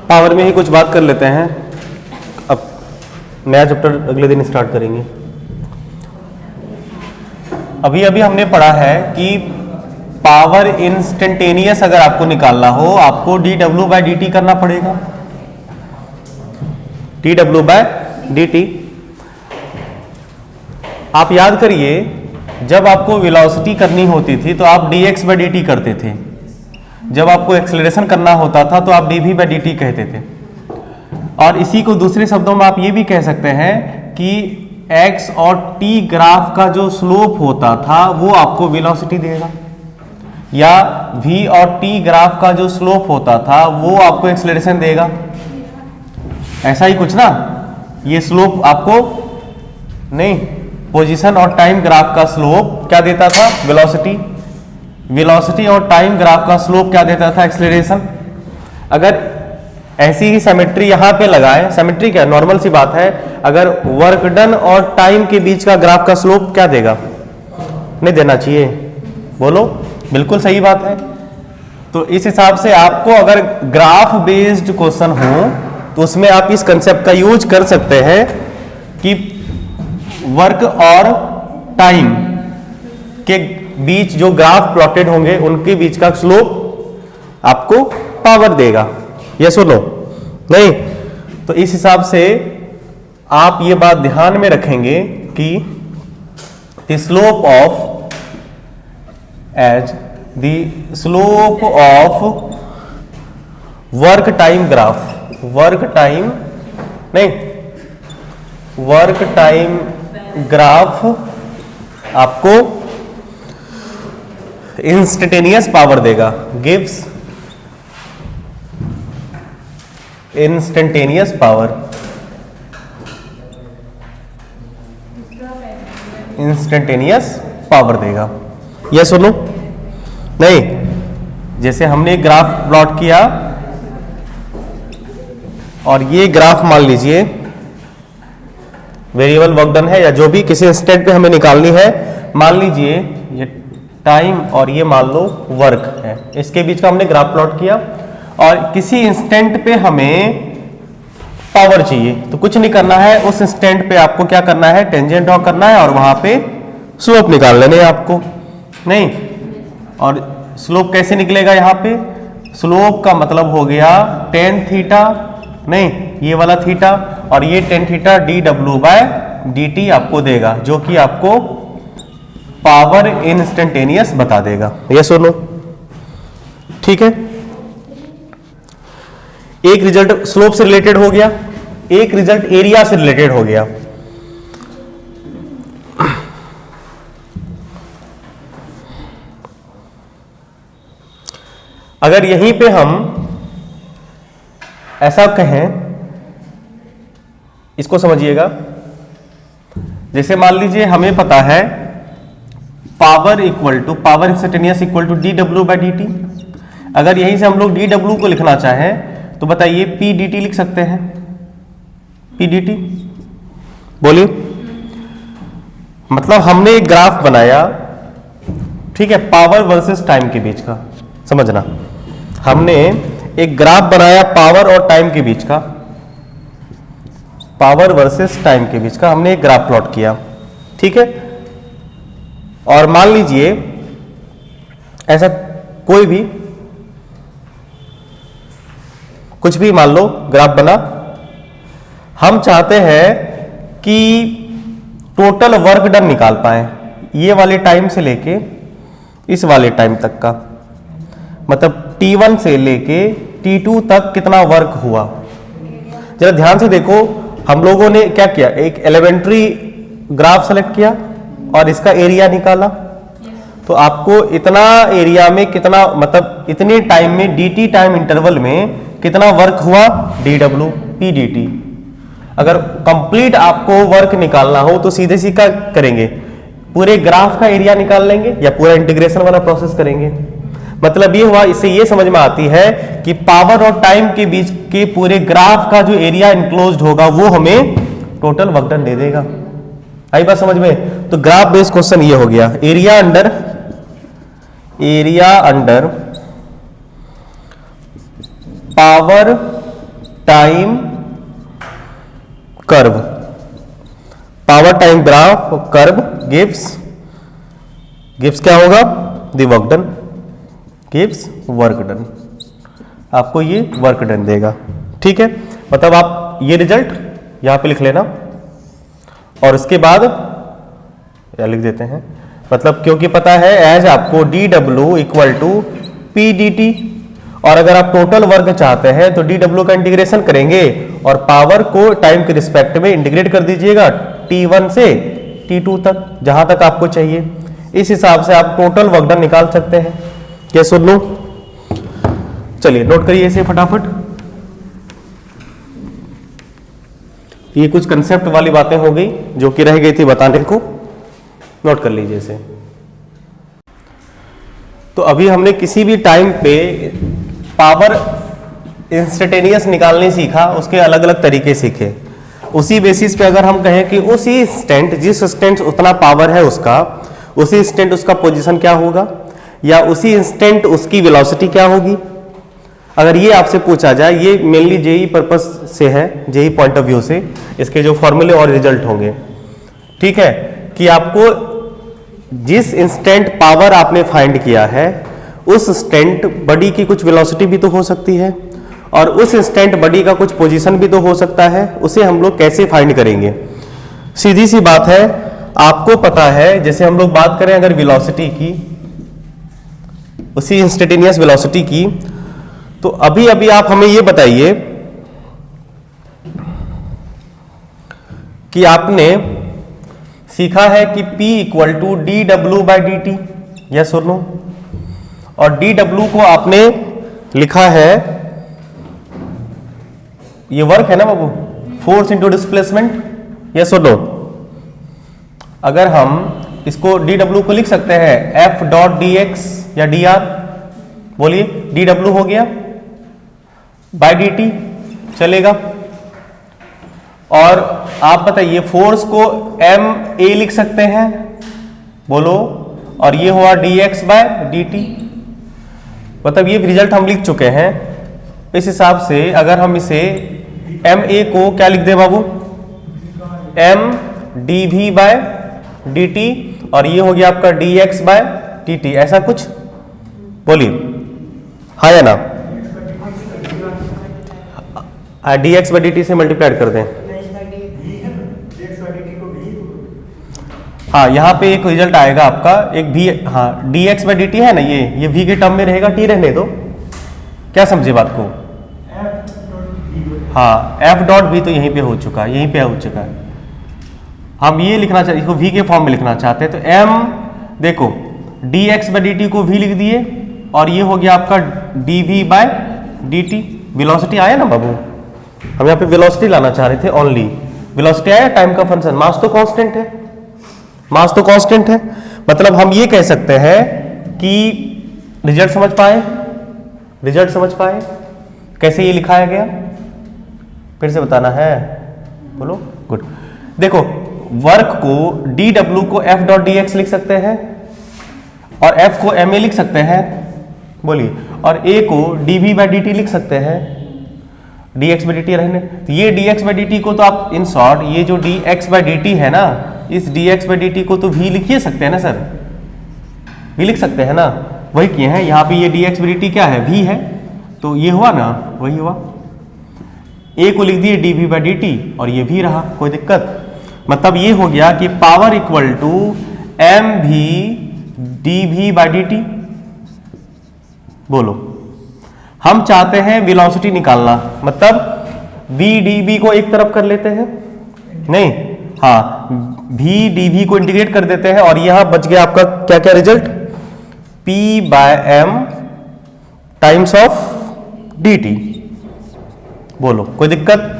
Power में ही कुछ बात कर लेते हैं। अब नया चैप्टर अगले दिन स्टार्ट करेंगे। अभी अभी हमने पढ़ा है कि पावर इंस्टेंटेनियस अगर आपको निकालना हो आपको dw/dt करना पड़ेगा। dw/dt आप याद करिए, जब आपको वेलोसिटी करनी होती थी तो आप dx/dt करते थे, जब आपको एक्सेलरेशन करना होता था तो आप dv/dt कहते थे। और इसी को दूसरे शब्दों में आप ये भी कह सकते हैं कि x और t ग्राफ का जो स्लोप होता था वो आपको वेलोसिटी देगा, या v और t ग्राफ का जो स्लोप होता था वो आपको एक्सेलरेशन देगा। ऐसा ही कुछ ना, ये स्लोप आपको नहीं, पोजीशन और टाइम ग्राफ का स्लोप क्या देता था? वेलोसिटी। वेलोसिटी और टाइम ग्राफ का स्लोप क्या देता था? एक्सेलरेशन। अगर ऐसी ही सिमेट्री यहां पे लगाए, सिमेट्री क्या, नॉर्मल सी बात है, अगर वर्क डन और टाइम के बीच का ग्राफ का स्लोप क्या देगा? नहीं देना चाहिए, बोलो, बिल्कुल सही बात है। तो इस हिसाब से आपको अगर ग्राफ बेस्ड क्वेश्चन हो तो उसमें आप इस कंसेप्ट का यूज कर सकते हैं कि वर्क और टाइम के बीच जो ग्राफ प्लॉटेड होंगे उनके बीच का स्लोप आपको पावर देगा। ये सुनो, नहीं तो इस हिसाब से आप ये बात ध्यान में रखेंगे कि the slope of work time graph, work time graph आपको इंस्टेंटेनियस पावर देगा, gives instantaneous power, instantaneous power देगा। यह सुनो, नहीं जैसे हमने एक ग्राफ प्लॉट किया और ये ग्राफ मान लीजिए वेरिएबल वर्क डन है या जो भी किसी इंस्टेंट पे हमें निकालनी है, मान लीजिए ये टाइम और ये मान लो वर्क है, इसके बीच का हमने ग्राफ प्लॉट किया और किसी इंस्टेंट पे हमें पावर चाहिए, तो कुछ नहीं करना है, उस इंस्टेंट पे आपको क्या करना है? टेंजेंट ड्रॉ करना है और वहां पे स्लोप निकाल लेने आपको, नहीं। और स्लोप कैसे निकलेगा? यहाँ पे स्लोप का मतलब हो गया टेन थीटा, नहीं ये वाला थीटा, और ये टेन थीटा dw/dt आपको देगा, जो कि आपको पावर इंस्टेंटेनियस बता देगा। ये सुनो, ठीक है। एक रिजल्ट स्लोप से रिलेटेड हो गया, एक रिजल्ट एरिया से रिलेटेड हो गया। अगर यहीं पे हम ऐसा कहें, इसको समझिएगा, जैसे मान लीजिए हमें पता है power instantaneous equal to dw/dt। अगर यहीं से हम लोग dw को लिखना चाहें तो बताइए pdt लिख सकते हैं, pdt, बोलिए। मतलब हमने एक ग्राफ बनाया, ठीक है, पावर वर्सेस टाइम के बीच का, समझना, हमने एक ग्राफ बनाया पावर और टाइम के बीच का, पावर वर्सेस टाइम के बीच का हमने एक ग्राफ प्लॉट किया, ठीक है। और मान लीजिए ऐसा कोई भी कुछ भी मान लो ग्राफ बना, हम चाहते हैं कि टोटल वर्क डन निकाल पाए, ये वाले टाइम से लेके इस वाले टाइम तक का, मतलब t1 से लेके t2 तक कितना वर्क हुआ। जरा ध्यान से देखो, हम लोगों ने क्या किया, एक एलिमेंट्री ग्राफ सेलेक्ट किया और इसका एरिया निकाला, तो आपको इतना एरिया में कितना, मतलब इतने टाइम में dt टाइम इंटरवल में कितना वर्क हुआ, dw/dt। अगर कंप्लीट आपको वर्क निकालना हो तो सीधे सीधा करेंगे, पूरे ग्राफ का एरिया निकाल लेंगे या पूरा इंटीग्रेशन वाला प्रोसेस करेंगे। मतलब ये हुआ, इससे ये समझ में आती है कि पावर और टाइम के बीच के पूरे ग्राफ का जो एरिया इनक्लोज्ड होगा वो हमें टोटल वर्क डन दे देगा। आई बात समझ में? तो ग्राफ बेस्ड क्वेश्चन ये हो गया, area under power time curve, power time graph curve gives क्या होगा, the work done, gives work done, आपको ये वर्क डन देगा। ठीक है, मतलब आप ये रिजल्ट यहां पे लिख लेना और उसके बाद क्या लिख देते हैं, मतलब क्योंकि पता है एज आपको dw equal to P D T, और अगर आप टोटल वर्क चाहते हैं तो dw का इंटीग्रेशन करेंगे और पावर को टाइम के रिस्पेक्ट में इंटीग्रेट कर दीजिएगा t1 से t2 तक, जहां तक आपको चाहिए। इस हिसाब से आप टोटल वर्क डन निकाल सकते हैं। क्या सुन लो, चलिए नोट करिए इसे फटाफट। ये कुछ कंसेप्ट वाली बातें हो गई जो कि रह गई थी बताने को, नोट कर लीजिए इसे। तो अभी हमने किसी भी टाइम पे पावर इंस्टेंटेनियस निकालने सीखा, उसके अलग अलग तरीके सीखे। उसी बेसिस पे अगर हम कहें कि उसी इंस्टेंट, जिस इंस्टेंट उतना पावर है उसका, उसी इंस्टेंट उसका पोजीशन क्या होगा, या उसी इंस्टेंट उसकी वेलोसिटी क्या होगी, अगर ये आपसे पूछा जाए, ये मेनली जेई पर्पस से है, जेई पॉइंट ऑफ व्यू से इसके जो फॉर्मूले और रिजल्ट होंगे। ठीक है, कि आपको जिस इंस्टेंट पावर आपने फाइंड किया है उस इंस्टेंट बॉडी की कुछ वेलोसिटी भी तो हो सकती है और उस इंस्टेंट बॉडी का कुछ पोजीशन भी तो हो सकता है, उसे हम लोग कैसे फाइंड करेंगे। सीधी सी बात है, आपको पता है, जैसे हम लोग बात करें अगर वेलोसिटी की, उसी इंस्टेंटेनियस वेलोसिटी की, तो अभी अभी आप हमें ये बताइए कि आपने सीखा है कि P equal to D W by D T, yes और नो, और डी डब्ल्यू को आपने लिखा है, ये वर्क है ना बाबू, फोर्स इंटू डिस्प्लेसमेंट, यस और नो। अगर हम इसको डी डब्ल्यू को लिख सकते हैं एफ डॉट डी एक्स या डी आर, बोलिए डी डब्ल्यू हो गया बाई डी टी, चलेगा। और आप बताइए फोर्स को एम ए लिख सकते हैं, बोलो, और ये हुआ D X by D T, मतलब ये रिजल्ट हम लिख चुके हैं। इस हिसाब से अगर हम इसे एम ए को क्या लिख दें बाबू, M D V by D T, और ये हो गया आपका D X by T T, ऐसा कुछ, बोलिए हाँ या ना, D X by D T से मल्टीप्लाइड कर दें। हाँ, यहाँ पे एक रिजल्ट आएगा आपका, एक भी, हाँ D X by D T है ना, ये वी के टर्म में रहेगा, टी रहने दो, क्या समझे बात को, हाँ एफ डॉट भी तो यहीं पे हो चुका है, यहीं पे हो चुका है। हम ये लिखना चाहते, इसको वी के फॉर्म में लिखना चाहते हैं, तो एम देखो D X by D T को वी लिख दिए, और ये हो गया आपका D V by D T. Velocity आया ना बाबू, हम यहाँ पे वेलोसिटी लाना चाह रहे थे, ओनली वेलोसिटी आया, टाइम का फंक्शन, मास तो कांस्टेंट है, मास तो कांस्टेंट है, मतलब हम ये कह सकते हैं कि रिजल्ट समझ पाए, रिजल्ट समझ पाए कैसे ये लिखाया गया, फिर से बताना है, बोलो, गुड। देखो वर्क को डी डब्ल्यू को एफ डॉट डी एक्स लिख सकते हैं, और एफ को एम ए लिख सकते हैं, बोलिए, और ए को D V by D T लिख सकते हैं, D X by D T रहने, तो ये D X by D T को तो आप इन शॉर्ट, ये जो D X by D T है ना, इस D X by D T को तो वी लिखिए सकते हैं ना सर, वी लिख सकते हैं ना, वही किए हैं। यहाँ पे ये D X by D T क्या है, वी है, तो ये हुआ ना, वही हुआ। ए को लिख दिए D V by D T, और ये भी रहा, कोई दिक्कत, मतलब ये हो गया कि power equal to M V D V by D T. बोलो, हम चाहते हैं वेलोसिटी निकालना, मतलब वी डी वी को एक तरफ कर लेते हैं, नहीं, हाँ वी डी वी को इंटीग्रेट कर देते हैं, और यहां बच गया आपका क्या क्या result, P by M times of D T. बोलो, कोई दिक्कत,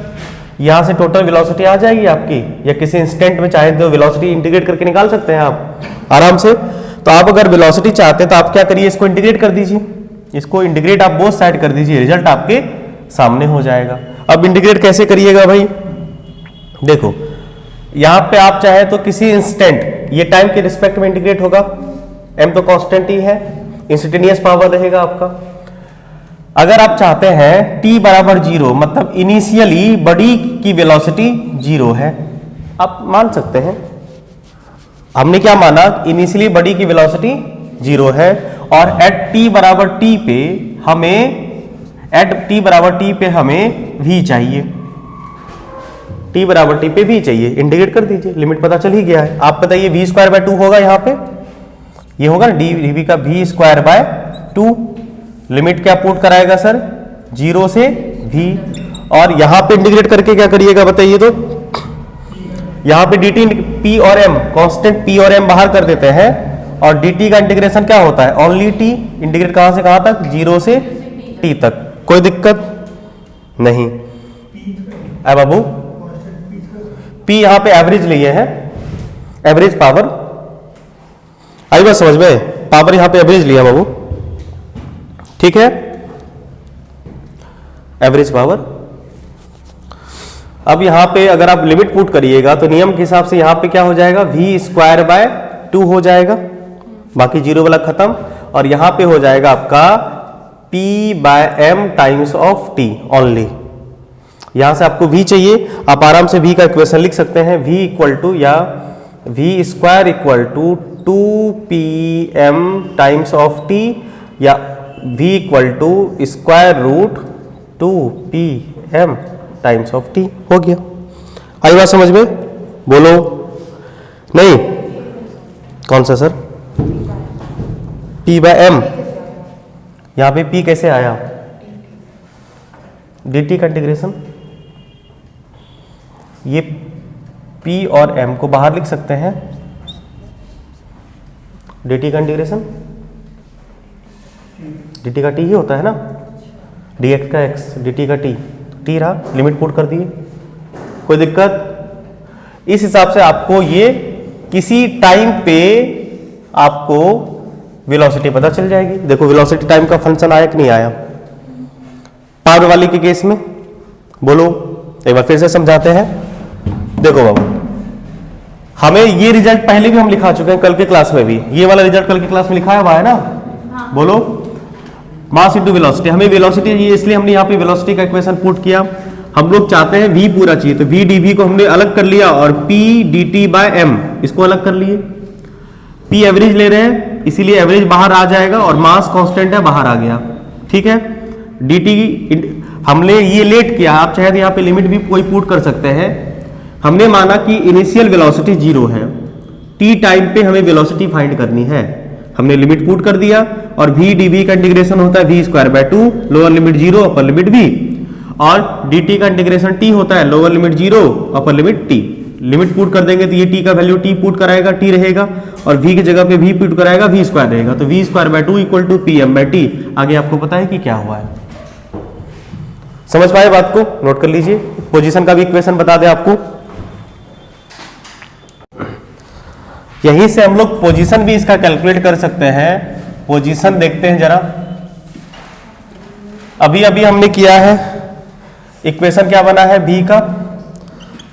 यहां से टोटल वेलोसिटी आ जाएगी आपकी, या किसी इंस्टेंट में चाहे तो वेलोसिटी इंटीग्रेट करके निकाल सकते हैं आप आराम से। तो आप अगर वेलोसिटी चाहते हैं तो आप क्या करिए, इसको इंटीग्रेट कर दीजिए, इसको इंटीग्रेट आप बोथ साइड कर दीजिए, रिजल्ट आपके सामने हो जाएगा। अब इंटीग्रेट कैसे करिएगा भाई, देखो यहां पे आप चाहे तो किसी इंस्टेंट, ये टाइम के रिस्पेक्ट में इंटीग्रेट होगा, एम तो कांस्टेंट ही है, इंस्टेंटेनियस पावर रहेगा आपका। अगर आप चाहते हैं t बराबर 0, मतलब इनिशियली बॉडी की वेलोसिटी 0 है, आप मान सकते हैं। हमने क्या माना, इनिशियली बॉडी की वेलोसिटी 0 है और एट t बराबर t पे हमें v चाहिए, t बराबर t पे v चाहिए। इंटीग्रेट कर दीजिए, लिमिट पता चल ही गया है। आप बताइए v स्क्वायर बाय 2 होगा, यहाँ पे ये होगा ना dv का v स्क्वायर बाय 2। लिमिट क्या पुट कराएगा सर, 0 से v, और यहां पे इंटीग्रेट करके क्या करिएगा बताइए तो, यहां पे dt p और m, कांस्टेंट p और m बाहर कर देते हैं, और dt का इंटीग्रेशन क्या होता है, ओनली t। इंटीग्रेट कहां से कहां तक, 0 से t तक। कोई दिक्कत नहीं है बाबू। p यहां पे एवरेज लिए हैं, एवरेज पावर आई बात समझ में, पावर यहां पे एवरेज लिया बाबू, ठीक है, एवरेज पावर। अब यहां पे अगर आप लिमिट पुट करिएगा तो नियम के हिसाब से यहां पे क्या हो जाएगा, v स्क्वायर बाय 2 हो जाएगा, बाकी 0 वाला खत्म, और यहां पे हो जाएगा आपका p by m times of t only. यहां से आपको v चाहिए, आप आराम से v का इक्वेशन लिख सकते हैं, v इक्वल टू या v square equal to 2pm times of t, या v equal to square root 2pm times of t। हो गया, आई बात समझ में, बोलो नहीं, कौन सा सर, p बाय m, यहां पे p कैसे आया, dt का इंटीग्रेशन, ये p और m को बाहर लिख सकते हैं, dt का इंटीग्रेशन, dt का t ही होता है ना, dx का x, dt का t रहा, लिमिट पुट कर दिए, कोई दिक्कत। इस हिसाब से आपको ये किसी टाइम पे आपको वेलोसिटी पता चल जाएगी। देखो वेलोसिटी टाइम का फंक्शन आया कि नहीं आया पावर वाली के केस में, बोलो एक बार फिर से समझाते हैं। देखो बाबू, हमें ये रिजल्ट पहले भी हम लिखा चुके हैं, कल के क्लास में भी ये वाला रिजल्ट कल के क्लास में लिखा है ना, हाँ। बोलो, मास इनटू वेलोसिटी, हमें वेलोसिटी चाहिए इसलिए हमने यहाँ पे वेलोसिटी का इक्वेशन पुट किया। हम लोग चाहते हैं v पूरा चाहिए, तो v dv को हमने अलग कर लिया और p dt बाय m इसको अलग कर लिए। p एवरेज ले रहे हैं इसीलिए एवरेज बाहर आ जाएगा और मास कांस्टेंट है बाहर आ गया, ठीक है। dt हमने ये लेट किया, आप चाहे तो यहाँ पे लिमिट भी कोई पुट कर सकते हैं। हमने माना कि इनिशियल वेलोसिटी 0 है, t टाइम पे हमें वेलोसिटी फाइंड करनी है, हमने लिमिट पुट कर दिया, और v dv का इंटीग्रेशन होता है v square by 2, lower limit 0 upper limit v, और dt का इंटीग्रेशन t होता है lower limit 0 upper limit t। Limit put कर देंगे तो ये t का वैल्यू t पुट कराएगा, t रहेगा, और v की जगह पे v पुट कराएगा, v स्क्वायर रहेगा, तो v square by 2 equal to pm by t। आगे आपको पता है कि क्या हुआ है, समझ पाए बात को, नोट कर लीजिए। पोजीशन का भी इक्वेशन बता दें आपको, यहीं से हम लोग पोजीशन भी इसका कैलकुलेट कर सकते हैं। पोजीशन देखते हैं जरा, अभी अभी हमने किया है, इक्वेशन क्या बना है v का,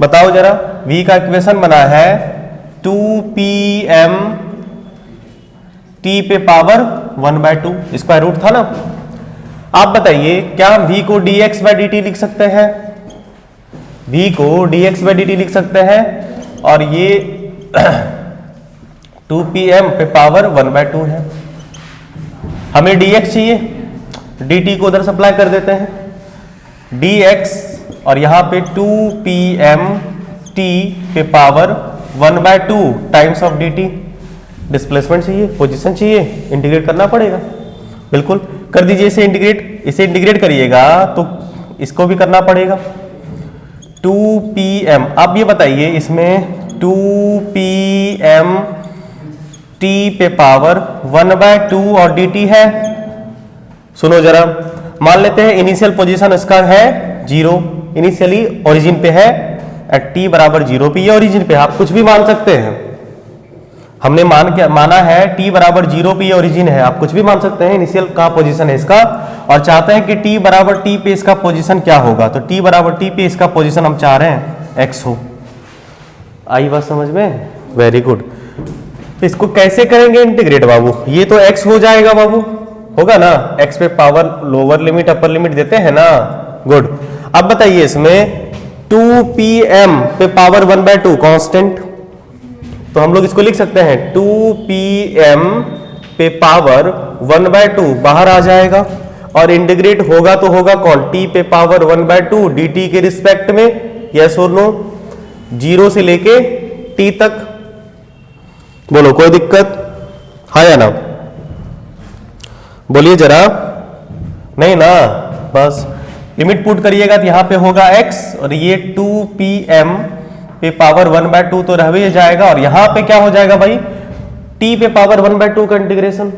बताओ जरा। v का इक्वेशन बना है 2pm t पे पावर 1/2, स्क्वायर रूट था ना। आप बताइए क्या v को dx बाय dt लिख सकते हैं, v को dx बाय dt लिख सकते हैं, और ये 2pm पे पावर 1/2 है। हमें dx चाहिए, dt को उधर सप्लाई कर देते हैं, dx और यहां पे 2pm t पे power 1/2 times of dt। Displacement चाहिए, पोजीशन चाहिए, इंटीग्रेट करना पड़ेगा, बिल्कुल कर दीजिए इसे इंटीग्रेट। इसे इंटीग्रेट करिएगा तो इसको भी करना पड़ेगा। 2pm, अब ये बताइए इसमें 2pm t पे पावर 1/2 और dt है। सुनो जरा, मान लेते हैं इनिशियल पोजीशन इसका है 0, इनिशियली ओरिजिन पे है, एट t बराबर 0 पे ये ओरिजिन पे, आप कुछ भी मान सकते हैं। हमने माना है t बराबर 0 पे ये ओरिजिन है, आप कुछ भी मान सकते हैं। इनिशियल कहाँ पोजीशन है इसका, और चाहते हैं कि t बराबर t पे इसका पोजीशन क्या होगा, तो t बराबर t पे इसका पोजीशन हम चाह रहे हैं x हो। आई बात समझ में, वेरी गुड। इसको कैसे करेंगे इंटीग्रेट बाबू, ये तो x हो जाएगा बाबू, होगा ना, x पे power lower limit upper limit देते हैं ना, गुड। अब बताइए इसमें 2pm पे पावर 1/2 कांस्टेंट, तो हम लोग इसको लिख सकते हैं 2pm पे पावर 1/2 बाहर आ जाएगा, और इंटीग्रेट होगा तो होगा कौन, t पे पावर 1/2 dt के रिस्पेक्ट में, यस और नो, 0 से लेके t तक। बोलो कोई दिक्कत, हाँ या ना, बोलिए जरा, नहीं ना, बस लिमिट पुट करिएगा तो यहां पे होगा x, और ये 2pm पे पावर 1/2 तो रह भी जाएगा, और यहां पे क्या हो जाएगा भाई, t पे पावर 1/2 का इंटीग्रेशन,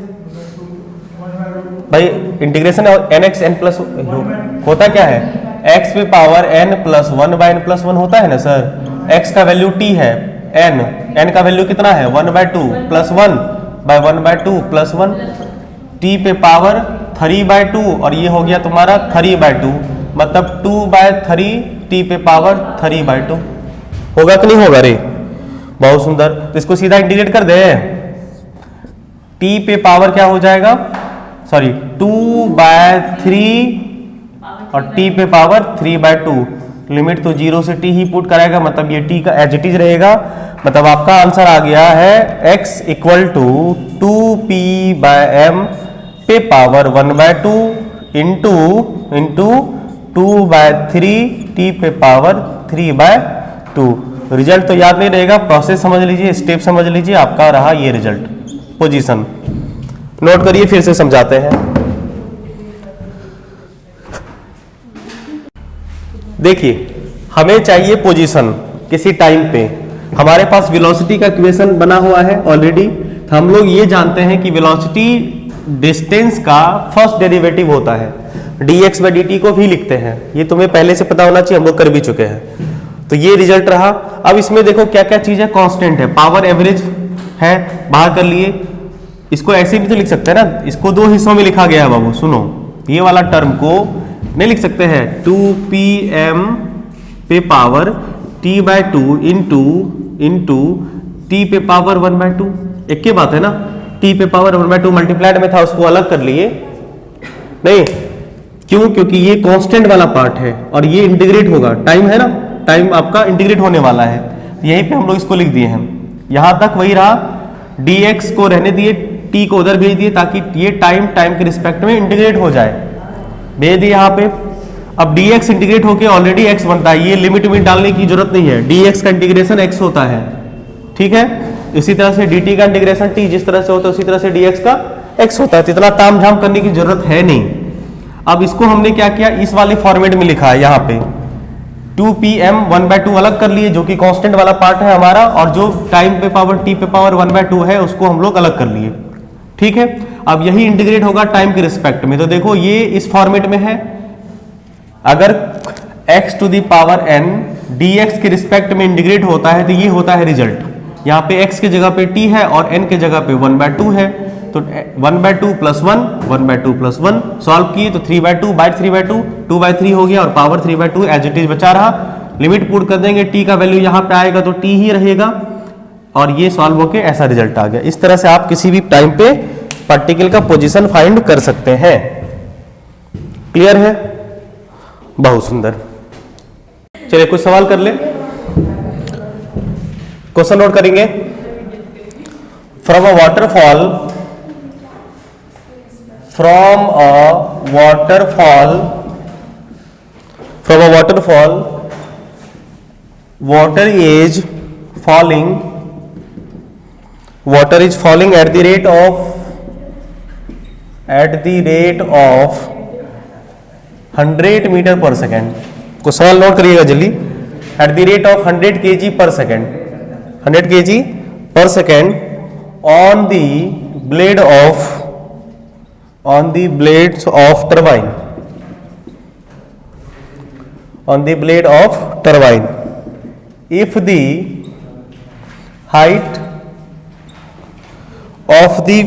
भाई इंटीग्रेशन nx n प्लस होता क्या है, x पे पावर n प्लस 1/n+1 होता है ना सर, x का वैल्यू t है, n का वैल्यू कितना है 1/2 प्लस 1/1/2 प्लस 1, t पे पावर 3/2, और ये हो गया तुम्हारा 3/2, मतलब 2/3 t पे पावर 3/2, होगा कि नहीं होगा रे, बहुत सुंदर। तो इसको सीधा इंटीग्रेट कर दे, t पे पावर क्या हो जाएगा, सॉरी 2/3 और t पे पावर 3/2, लिमिट तो 0 से t ही पुट कराएगा, मतलब ये t का एज इट इज रहेगा, मतलब आपका आंसर आ गया है x इक्वल टू 2p/m पे पावर 1/2 इंटू 2/3 t पे पावर 3/2। रिजल्ट तो याद नहीं रहेगा, प्रोसेस समझ लीजिए, स्टेप समझ लीजिए, आपका रहा ये रिजल्ट। पोजीशन नोट करिए, फिर से समझाते हैं। देखिए हमें चाहिए पोजीशन किसी टाइम पे, हमारे पास वेलोसिटी का इक्वेशन बना हुआ है ऑलरेडी, तो हम लोग ये जानते हैं कि वेलोसिटी डिस्टेंस का फर्स्ट डेरिवेटिव होता है, dx/dt को भी लिखते हैं, ये तुम्हें पहले से पता होना चाहिए, हम लोग कर भी चुके हैं। तो ये रिजल्ट रहा। अब इसमें देखो क्या क्या चीज है, कांस्टेंट है, पावर एवरेज है, बाहर कर लिए, इसको ऐसे भी तो लिख सकते हैं ना, इसको दो हिस्सों में लिखा गया है बाबू, सुनो, ये वाला टर्म को नहीं लिख सकते हैं 2pm पे पावर t/2 इंटू t पे पावर 1/2, एक ही बात है ना, t पे पावर 1/2 मल्टीप्लाइड में था, उसको अलग कर लिए, नहीं क्यों, क्योंकि ये कांस्टेंट वाला पार्ट है और ये इंटीग्रेट होगा, टाइम है ना, टाइम आपका इंटीग्रेट होने वाला है, यहीं पे हम लोग इसको लिख दिए हैं, यहां तक वही रहा, dx को रहने दिए, t को उधर भेज दिए ताकि ये टाइम के रिस्पेक्ट में इंटीग्रेट हो जाए, भेज दिए यहाँ पे। अब dx इंटीग्रेट होके ऑलरेडी x बनता है, ये लिमिट डालने की जरूरत नहीं है, dx का इंटीग्रेशन x होता है, ठीक है। इसी तरह से dt का इंटीग्रेशन t जिस तरह से होता है उसी तरह से dx का x होता है, तो इतना तामझाम करने की जरूरत है नहीं। अब इसको हमने क्या किया, इस वाले फॉर्मेट में लिखा है, यहाँ पे 2pm 1/2 अलग कर लिए, जो कि कांस्टेंट वाला पार्ट है हमारा, और जो टाइम पे पावर t पे पावर 1/2 है उसको हम लोग अलग कर लिए, ठीक है। अब यही इंटीग्रेट होगा टाइम के रिस्पेक्ट में, तो देखो ये इस फॉर्मेट में है, अगर x to the power n dx के रिस्पेक्ट में इंटीग्रेट होता है तो ये होता है रिजल्ट। यहाँ पे x की जगह पे t है और n की जगह पे 1/2 है, तो 1/2 प्लस 1 1/2 प्लस 1 सॉल्व किए तो 3/2 बाय 3/2 2/3 हो गया, और पावर 3/2 एज इट इज बचा रहा। लिमिट पुट कर देंगे, t का वैल्यू यहाँ पे आएगा तो t ही रहेगा, और ये सॉल्व होके ऐसा रिजल्ट आ गया। इस तरह से आप किसी भी टाइम पे पार्टिकल का पोजीशन फाइंड कर सकते हैं। क्लियर है, बहुत सुंदर। चलिए कुछ सवाल कर ले, क्वेश्चन नोट करेंगे। From a waterfall water is falling at the rate of 100 meter per second. को सवाल नोट करिएगा जल्दी, at the rate of 100 kg per second, 100 kg per second on the blades of turbine, if the height of the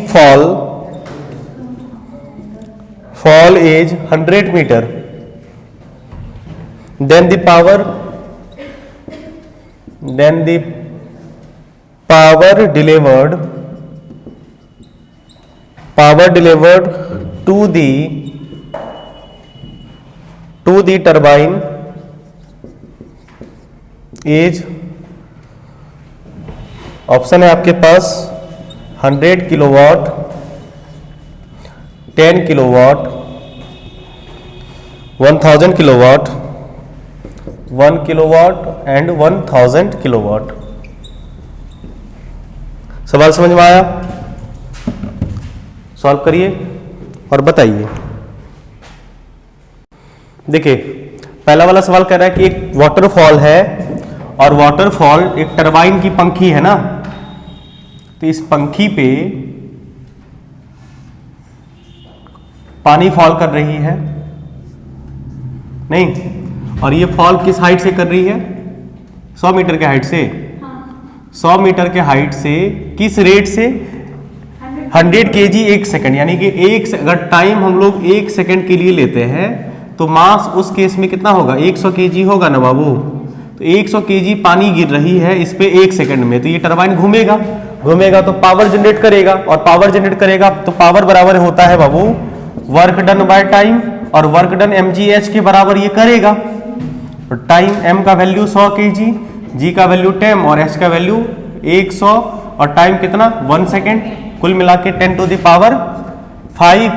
fall is 100 meter, then the power delivered to the turbine is, option है आपके पास 100 kilowatt, 10 kilowatt, 1000 kilowatt, 1 kilowatt and 1000 kilowatt. सवाल समझ में आया? Solve करिए और बताइए। देखिए पहला वाला सवाल कह रहा है कि एक वाटरफॉल है और वाटरफॉल एक टरबाइन की पंखी है ना, तो इस पंखी पे पानी फॉल कर रही है नहीं, और ये फॉल किस हाइट से कर रही है? 100 मीटर के हाइट से। 100 मीटर के हाइट से किस रेट से? 100 kg एक सेकंड, यानी कि अगर टाइम हम लोग 1 सेकंड के लिए लेते हैं तो मास उस केस में कितना होगा? 100 kg होगा ना बाबू। तो 100 kg पानी गिर रही है इस पे 1 सेकंड में, तो ये टरबाइन घूमेगा तो पावर जनरेट करेगा, और पावर जनरेट करेगा तो पावर बराबर होता है बाबू वर्क डन बाय टाइम, और वर्क डन mgh के बराबर ये करेगा। तो टाइम m का वैल्यू 100 kg, g का वैल्यू 10 और h का वैल्यू 100, और टाइम कितना? 1 सेकेंड। कुल मिला के 10 टू द पावर 5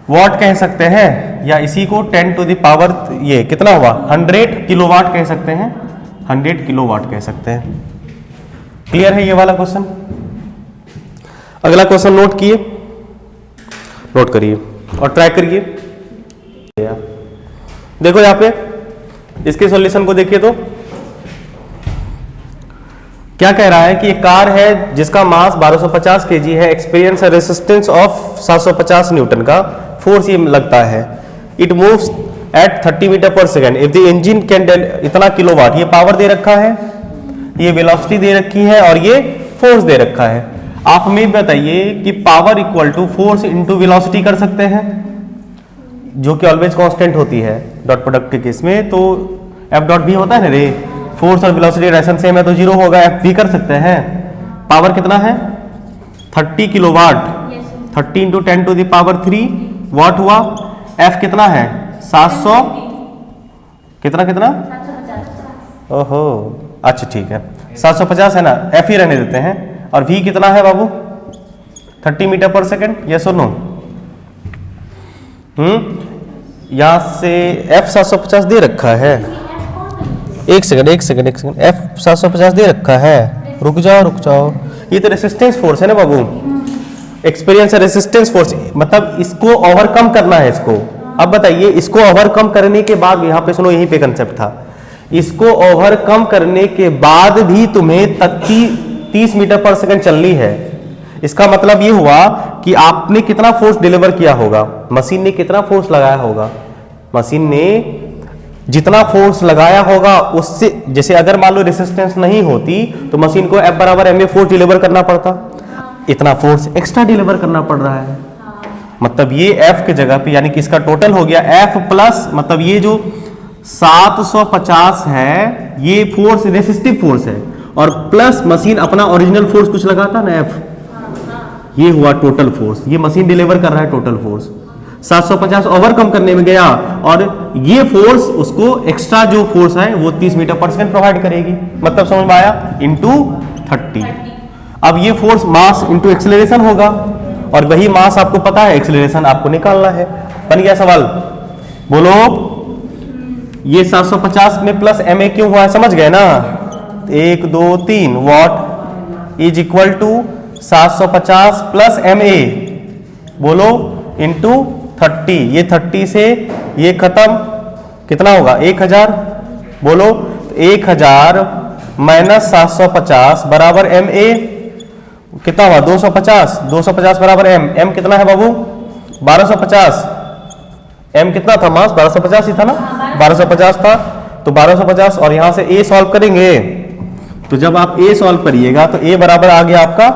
वॉट कह सकते हैं, या इसी को 10 टू द पावर ये कितना हुआ? 100 किलोवाट कह सकते हैं, 100 किलोवाट कह सकते हैं। क्लियर है ये वाला क्वेश्चन? अगला क्वेश्चन नोट किए, नोट करिए और ट्राई करिए। देखो यहां पे इसके सॉल्यूशन को देखिए तो क्या कह रहा है कि एक कार है जिसका मास 1250 kg है, एक्सपीरियंस रेसिस्टेंस ऑफ 750 न्यूटन का फोर्स ये लगता है, it moves eight 30 metre per second if the engine can इतना किलोवाट, ये पावर दे रखा है, ये वेलोसिटी दे रखी है और ये फोर्स दे रखा है। आप हमें बताइए कि power equal to force into velocity कर सकते हैं, जो कि ऑलवेज कांस्टेंट होती है डॉट प्रोडक्ट के केस में, तो एफ डॉट भी होता है ना रे, फोर्स और वेलोसिटी डायरेक्शन सेम है तो 0 होगा, एफ भी कर सकते हैं। पावर कितना है? 30 kilowatt, 30 into 10 to the power 3 watt हुआ। एफ कितना है? 700 कितना? ओहो अच्छा ठीक है, 750 है ना, एफ ही रहने देते हैं। और वी कितना है बाबू? 30 मीटर पर सेकेंड, यस और नो? यहां से एफ 750 दे रखा है, एक सेकंड, एफ 750 दे रखा है, रुक जाओ, ये तो रेसिस्टेंस फोर्स है ना बाबू, एक्सपीरियंस रेसिस्टेंस फोर्स, मतलब इसको ओवरकम करना है इसको। अब बताइए इसको ओवरकम करने के बाद, यहाँ पे सुनो यहीं पे कंसेप्ट था, इसको ओवरकम करने के बाद भी तुम्हें 30 मीटर पर सेकंड चलनी है। इसका मतलब ये हुआ कि आपने कितना फोर्स डिलीवर किया होगा, मशीन ने कितना फोर्स लगाया होगा, मशीन ने जितना फोर्स लगाया होगा उससे, जैसे अगर मान लो रेसिस्टेंस नहीं होती तो मशीन को F बराबर ma फोर्स डिलीवर करना पड़ता, इतना फोर्स एक्स्ट्रा डिलीवर करना पड़ रहा है। मतलब ये F के जगह पे, यानी कि इसका टोटल हो गया F प्लस, मतलब ये जो 750 है ये फोर्स रेसिस्टिव फोर्स है, और प्लस मशीन अपना ओरिजिनल फोर्स कुछ लगाता ना F, ये हुआ टोटल फोर्स, ये मशीन डिलीवर कर रहा है टोटल फोर्स। 750 ओवरकम करने में गया और ये फोर्स उसको एक्स्ट्रा जो फोर्स है वो 30 मीटर पर सेकंड प्रोवाइड करेगी, मतलब समझ में आया, इनटू 30। अब ये फोर्स मास इनटू एक्सेलरेशन होगा, और वही मास आपको पता है, एक्सेलरेशन आपको निकालना है। बन गया सवाल? बोलो, ये 750 में प्लस ma क्यों हुआ है, समझ गए ना? 1 2 3 watt is equal to 750 plus ma, बोलो, इंटू 30। ये 30 से ये खत्म, कितना होगा? 1000, बोलो, 1000 माइनस 750 बराबर ma, कितना हुआ? 250, 250 बराबर m कितना है बाबू? 1250। m कितना था मास? 1250 ही था ना, 1250 था, तो 1250, और यहां से a सॉल्व करेंगे, तो जब आप a सॉल्व करिएगा तो a बराबर आ गया आपका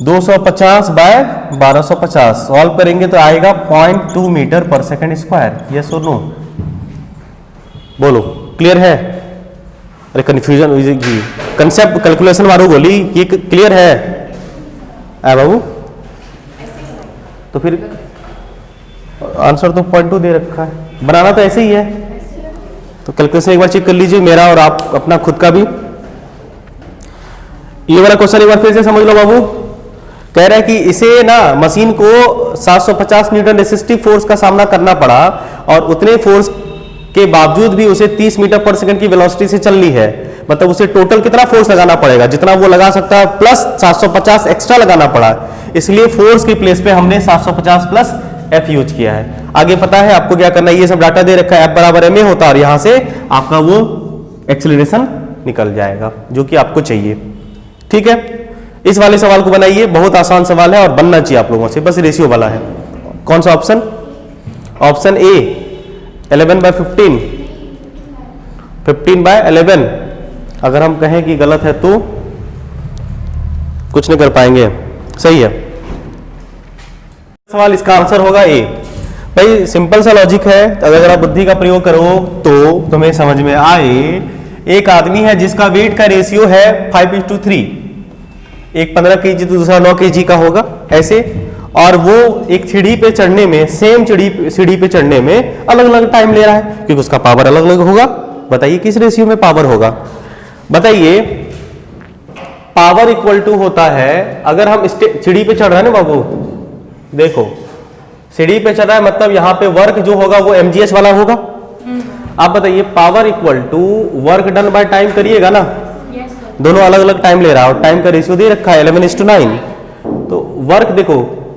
250 बाय 1250, सॉल्व करेंगे तो आएगा 0.2 मीटर पर सेकंड स्क्वायर, यस और नो? बोलो, क्लियर है? अरे कंफ्यूजन हुई जी, कंसेप्ट कैलकुलेशन वालों बोली, ये क्लियर है बाबू? तो फिर आंसर तो 0.2 दे रखा है, बनाना तो ऐसे ही है। तो कैलकुलेशन एक बार चेक कर लीजिए मेरा और आप अपना खुद का भी। ये वाला क्वेश्चन एक बार फिर से समझ लो बाबू। कह रहा है कि इसे ना मशीन को 750 न्यूटन रेसिस्टिव फोर्स का सामना करना पड़ा और उतने फोर्स के बावजूद भी उसे 30 मीटर पर सेकंड की वेलोसिटी से चलनी है। मतलब उसे टोटल कितना फोर्स लगाना पड़ेगा, जितना वो लगा सकता है प्लस 750 एक्स्ट्रा लगाना पड़ा, इसलिए फोर्स की प्लेस पे हमने 750 प्लस एफ यूज किया है। आगे पता है आपको क्या करना है, ये सब डाटा दे रखा है, एफ बराबर एम ए होता है और यहां से आपका वो एक्सेलरेशन निकल जाएगा जो कि आपको चाहिए। ठीक है, इस वाले सवाल को बनाइए, बहुत आसान सवाल है और बनना चाहिए आप लोगों से, बस रेशियो वाला है। कौन सा ऑप्शन? Option A 11/15, 15/11। अगर हम कहें कि गलत है तो कुछ नहीं कर पाएंगे। सही है सवाल, इसका आंसर होगा ए। भाई सिंपल सा लॉजिक है, अगर आप बुद्धि का प्रयोग करो तो तुम्हें समझ में आए। एक आदमी है जिसका वेट का रेशियो है 5:3, एक 15 kg तो दूसरा 9 kg का होगा ऐसे, और वो एक सीढ़ी पे चढ़ने में, सेम सीढ़ी पे चढ़ने में अलग अलग टाइम ले रहा है क्योंकि उसका पावर अलग अलग होगा। बताइए किस रेशियो में पावर होगा? बताइए, पावर इक्वल टू होता है, अगर हम सीढ़ी पे चढ़ रहे हैं ना बाबू, देखो सीढ़ी पे चढ़ रहा है मतलब यहां पे वर्क जो होगा वो mgh वाला होगा। आप बताइए power equal to work done by time करिएगा ना, दोनों अलग अलग टाइम ले रहा है और टाइम का रेशियो दे रखा है 11:9। तो वर्क देखो,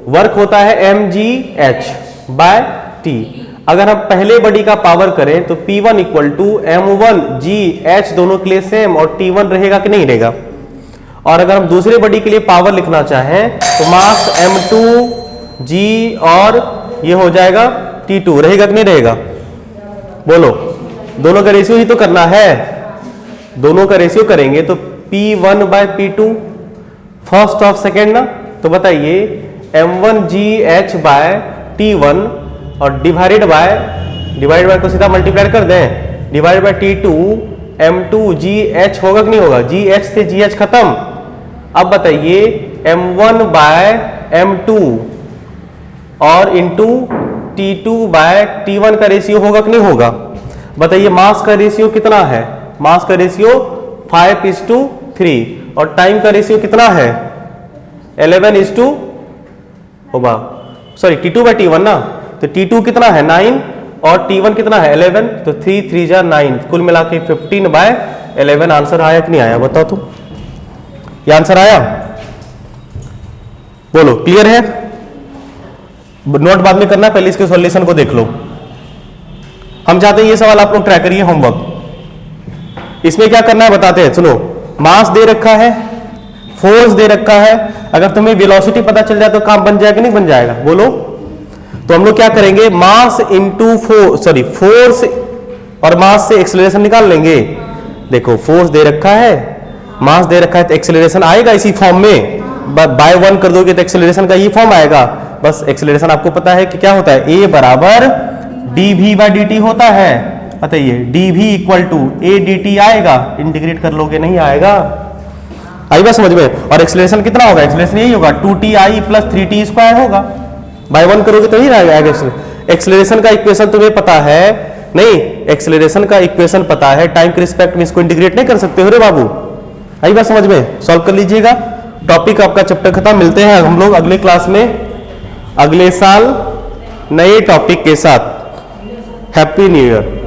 वर्क होता है mgh/t। अगर हम पहले बॉडी का पावर करें तो P1 इक्वल टू m1gh, दोनों के लिए सेम, और T1 रहेगा कि नहीं रहेगा। और अगर हम दूसरे बॉडी के लिए पावर लिखना चाहें तो मास m2g और ये हो जाएगा T2, रहेगा कि नहीं रहेगा? बोलो, दोनों का रेशियो ही तो करना है, दोनों का रेशियो करेंगे तो P1/P2 फर्स्ट ऑफ सेकेंड ना। तो बताइए m1gh/T1 और डिवाइडेड बाय को सीधा मल्टीप्लाई कर दें, डिवाइडेड बाय T2 m2gh होगा कि नहीं होगा? gh से gh खत्म। अब बताइए m1/m2 और इंटू T2/T1 का रेशियो होगा कि नहीं होगा? बताइए मास का रेशियो कितना है? मास का रेशियो 5:3 और टाइम का रेशियो कितना है? 11 होगा, सॉरी T2/T1 ना, तो T2 कितना है 9 और T1 कितना है 11, तो 3 3 जा 9, कुल मिला के 15/11 आंसर आया कि नहीं आया? बताओ तुम, ये आंसर आया? बोलो, क्लियर है? नोट बाद में करना, पहले इसके सॉल्यूशन को देख लो। हम चाहते हैं ये सवाल आप लोग ट्राई करिए होमवर्क। इसमें क्या करना है बताते हैं, सुनो। मास दे रखा है, फोर्स दे रखा है, अगर तुम्हें वेलोसिटी पता चल जाए तो काम बन जाएगा नहीं बन जाएगा? बोलो। तो हम लोग क्या करेंगे, मास इंटू फोर्स और मास से एक्सेलरेशन निकाल लेंगे। देखो फोर्स दे रखा है, मास दे रखा है, तो एक्सेलरेशन आएगा इसी फॉर्म में, बाय 1 कर दोगे तो एक्सेलरेशन का ये फॉर्म आएगा। बस एक्सेलरेशन आपको पता है कि क्या होता है, a बराबर dv/dt होता है। बताइए dv equal to a dt आएगा, इंटीग्रेट कर लोगे नहीं आएगा? आई बात समझ में? और एक्सेलरेशन कितना होगा? एक्सेलरेशन यही होगा 2ti प्लस 3t² होगा, बाय 1 करोगे तो ही आएगा। एक्सेलरेशन का इक्वेशन तुम्हें पता है नहीं? एक्सेलरेशन का इक्वेशन पता है, टाइम के रिस्पेक्ट में इसको इंटीग्रेट नहीं कर सकते हो रे बाबू। आई बात समझ में? सॉल्व कर लीजिएगा। टॉपिक आपका चैप्टर खत्म, मिलते हैं हम लोग अगले क्लास में अगले साल नए टॉपिक के साथ। Happy new year.